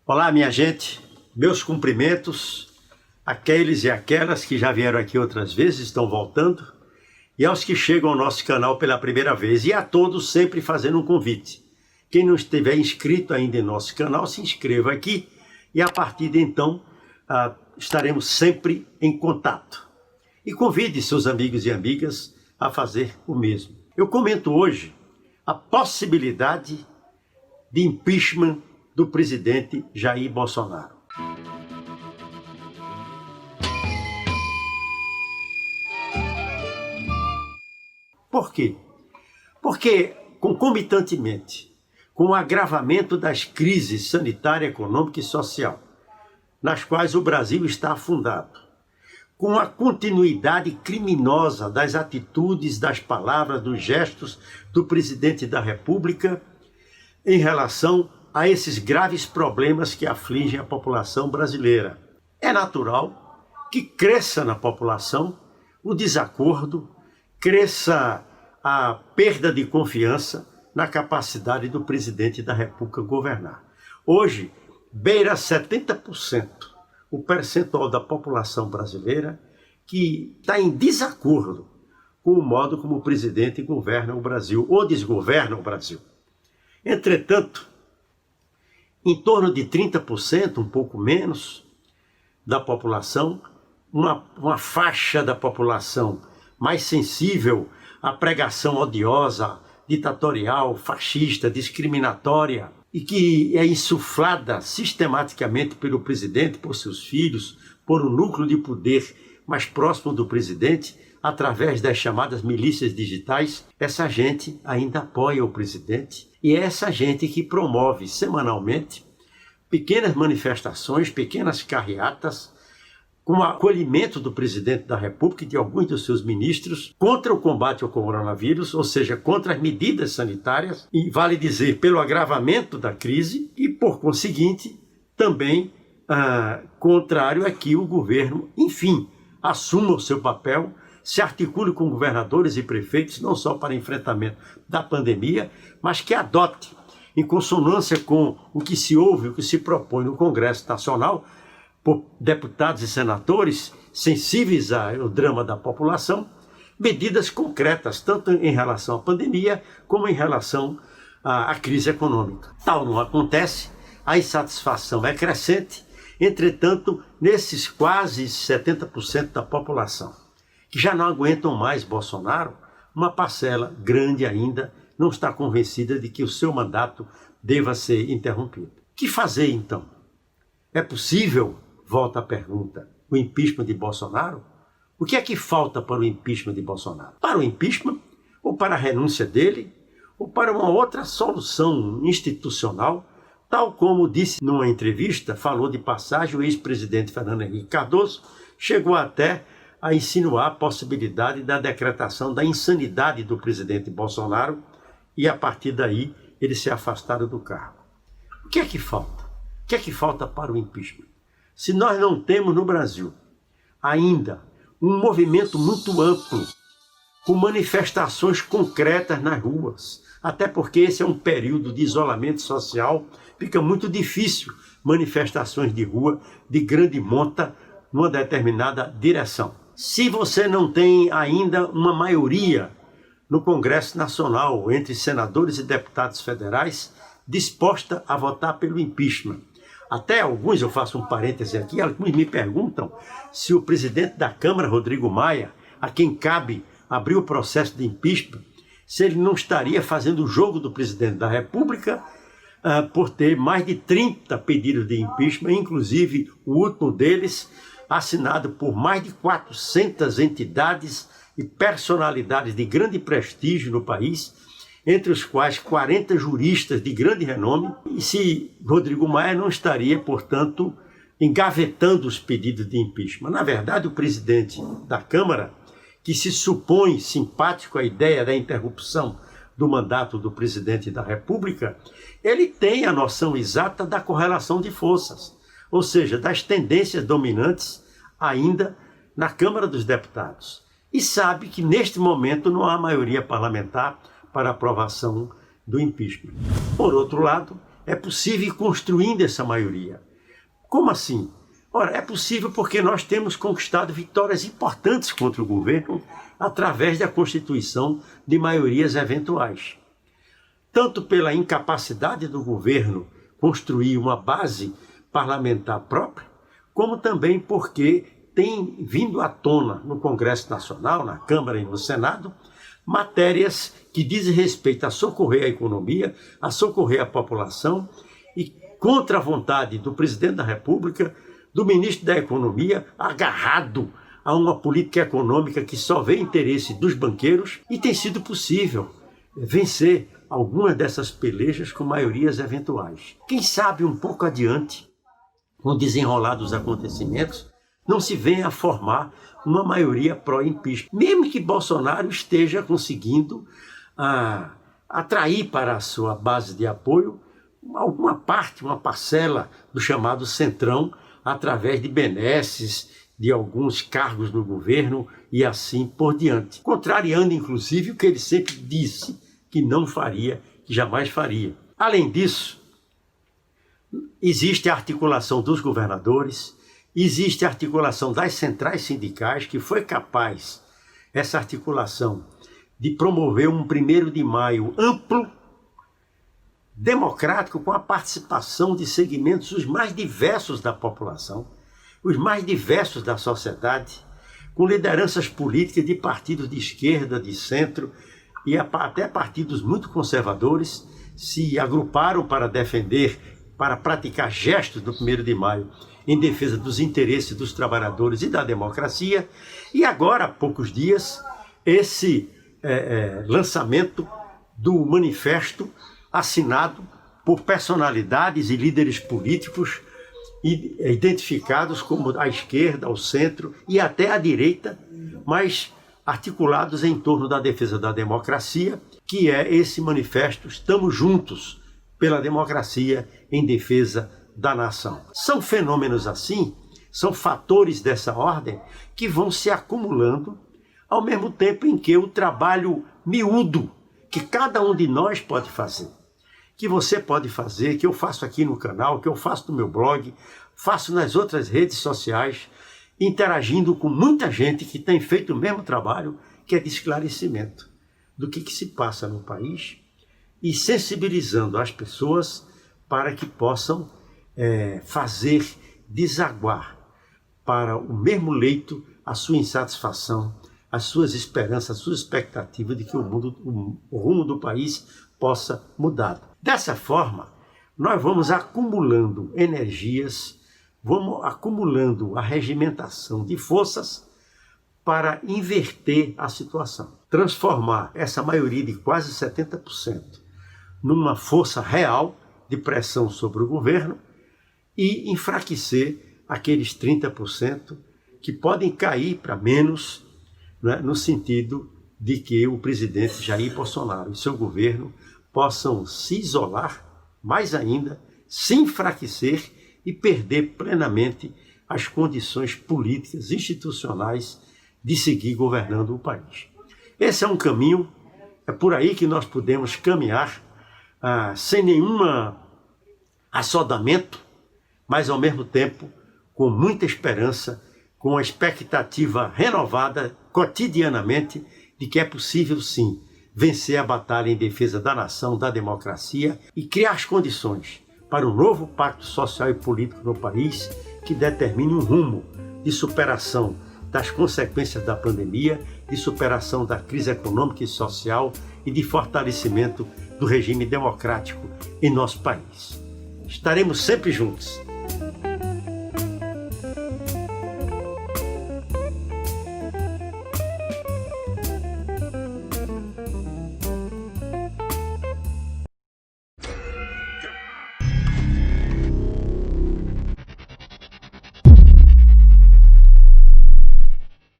Olá, minha gente, meus cumprimentos àqueles e aquelas que já vieram aqui outras vezes, estão voltando, e aos que chegam ao nosso canal pela primeira vez, e a todos sempre fazendo um convite. Quem não estiver inscrito ainda em nosso canal, se inscreva aqui, e a partir de então estaremos sempre em contato. E convide seus amigos e amigas a fazer o mesmo. Eu comento hoje a possibilidade de impeachment do presidente Jair Bolsonaro. Por quê? Porque, concomitantemente com o agravamento das crises sanitária, econômica e social, nas quais o Brasil está afundado, com a continuidade criminosa das atitudes, das palavras, dos gestos do presidente da República em relação a esses graves problemas que afligem a população brasileira. É natural que cresça na população o desacordo, cresça a perda de confiança na capacidade do presidente da República governar. Hoje, beira 70% o percentual da população brasileira que está em desacordo com o modo como o presidente governa o Brasil ou desgoverna o Brasil. Entretanto, em torno de 30%, um pouco menos, da população, uma faixa da população mais sensível à pregação odiosa, ditatorial, fascista, discriminatória, e que é insuflada sistematicamente pelo presidente, por seus filhos, por um núcleo de poder mais próximo do presidente, através das chamadas milícias digitais, essa gente ainda apoia o presidente e é essa gente que promove semanalmente pequenas manifestações, pequenas carreatas, com o acolhimento do presidente da República e de alguns dos seus ministros contra o combate ao coronavírus, ou seja, contra as medidas sanitárias, e vale dizer, pelo agravamento da crise e, por conseguinte, também contrário a que o governo, enfim, assuma o seu papel, se articule com governadores e prefeitos, não só para enfrentamento da pandemia, mas que adote, em consonância com o que se ouve, o que se propõe no Congresso Nacional, por deputados e senadores sensíveis ao drama da população, medidas concretas, tanto em relação à pandemia, como em relação à crise econômica. Tal não acontece, a insatisfação é crescente, entretanto, nesses quase 70% da população, que já não aguentam mais Bolsonaro, uma parcela grande ainda não está convencida de que o seu mandato deva ser interrompido. O que fazer, então? É possível, volta a pergunta, o impeachment de Bolsonaro? O que é que falta para o impeachment de Bolsonaro? Para o impeachment, ou para a renúncia dele, ou para uma outra solução institucional, tal como disse numa entrevista, falou de passagem o ex-presidente Fernando Henrique Cardoso, chegou até a insinuar a possibilidade da decretação da insanidade do presidente Bolsonaro e, a partir daí, ele se afastaram do cargo. O que é que falta? O que é que falta para o impeachment? Se nós não temos no Brasil ainda um movimento muito amplo, com manifestações concretas nas ruas, até porque esse é um período de isolamento social, fica muito difícil manifestações de rua de grande monta numa determinada direção. Se você não tem ainda uma maioria no Congresso Nacional, entre senadores e deputados federais, disposta a votar pelo impeachment. Até alguns, eu faço um parêntese aqui, alguns me perguntam se o presidente da Câmara, Rodrigo Maia, a quem cabe abrir o processo de impeachment, se ele não estaria fazendo o jogo do presidente da República por ter mais de 30 pedidos de impeachment, inclusive o último deles assinado por mais de 400 entidades e personalidades de grande prestígio no país, entre os quais 40 juristas de grande renome, e se Rodrigo Maia não estaria, portanto, engavetando os pedidos de impeachment. Na verdade, o presidente da Câmara, que se supõe simpático à ideia da interrupção do mandato do presidente da República, ele tem a noção exata da correlação de forças, ou seja, das tendências dominantes ainda na Câmara dos Deputados. E sabe que neste momento não há maioria parlamentar para aprovação do impeachment. Por outro lado, é possível ir construindo essa maioria. Como assim? Ora, é possível porque nós temos conquistado vitórias importantes contra o governo através da constituição de maiorias eventuais. Tanto pela incapacidade do governo construir uma base parlamentar própria, como também porque tem vindo à tona no Congresso Nacional, na Câmara e no Senado, matérias que dizem respeito a socorrer a economia, a socorrer a população e contra a vontade do presidente da República, do ministro da Economia, agarrado a uma política econômica que só vê interesse dos banqueiros, e tem sido possível vencer algumas dessas pelejas com maiorias eventuais. Quem sabe um pouco adiante, com o desenrolar dos acontecimentos, não se venha a formar uma maioria pró-impeachment. Mesmo que Bolsonaro esteja conseguindo atrair para a sua base de apoio alguma parte, uma parcela do chamado Centrão, através de benesses, de alguns cargos no governo e assim por diante. Contrariando, inclusive, o que ele sempre disse que não faria, que jamais faria. Além disso, existe a articulação dos governadores, existe a articulação das centrais sindicais, que foi capaz, essa articulação, de promover um 1º de maio amplo, democrático, com a participação de segmentos os mais diversos da população, os mais diversos da sociedade, com lideranças políticas de partidos de esquerda, de centro e até partidos muito conservadores se agruparam para defender, para praticar gestos do 1º de maio em defesa dos interesses dos trabalhadores e da democracia. E agora, há poucos dias, esse lançamento do manifesto assinado por personalidades e líderes políticos identificados como a esquerda, o centro e até a direita, mas articulados em torno da defesa da democracia, que é esse manifesto Estamos Juntos pela Democracia em Defesa da Nação. São fenômenos assim, são fatores dessa ordem que vão se acumulando ao mesmo tempo em que o trabalho miúdo que cada um de nós pode fazer, que você pode fazer, que eu faço aqui no canal, que eu faço no meu blog, faço nas outras redes sociais, interagindo com muita gente que tem feito o mesmo trabalho, que é de esclarecimento do que se passa no país e sensibilizando as pessoas para que possam fazer desaguar para o mesmo leito a sua insatisfação, as suas esperanças, a sua expectativa de que o rumo do país possa mudar. Dessa forma, nós vamos acumulando energias, vamos acumulando a regimentação de forças para inverter a situação. Transformar essa maioria de quase 70% numa força real de pressão sobre o governo e enfraquecer aqueles 30% que podem cair para menos, né, no sentido de que o presidente Jair Bolsonaro e seu governo possam se isolar mais ainda, se enfraquecer e perder plenamente as condições políticas, institucionais de seguir governando o país. Esse é um caminho, é por aí que nós podemos caminhar sem nenhum assodamento, mas ao mesmo tempo com muita esperança, com a expectativa renovada cotidianamente de que é possível sim vencer a batalha em defesa da nação, da democracia e criar as condições para um novo pacto social e político no país que determine um rumo de superação das consequências da pandemia, de superação da crise econômica e social e de fortalecimento do regime democrático em nosso país. Estaremos sempre juntos.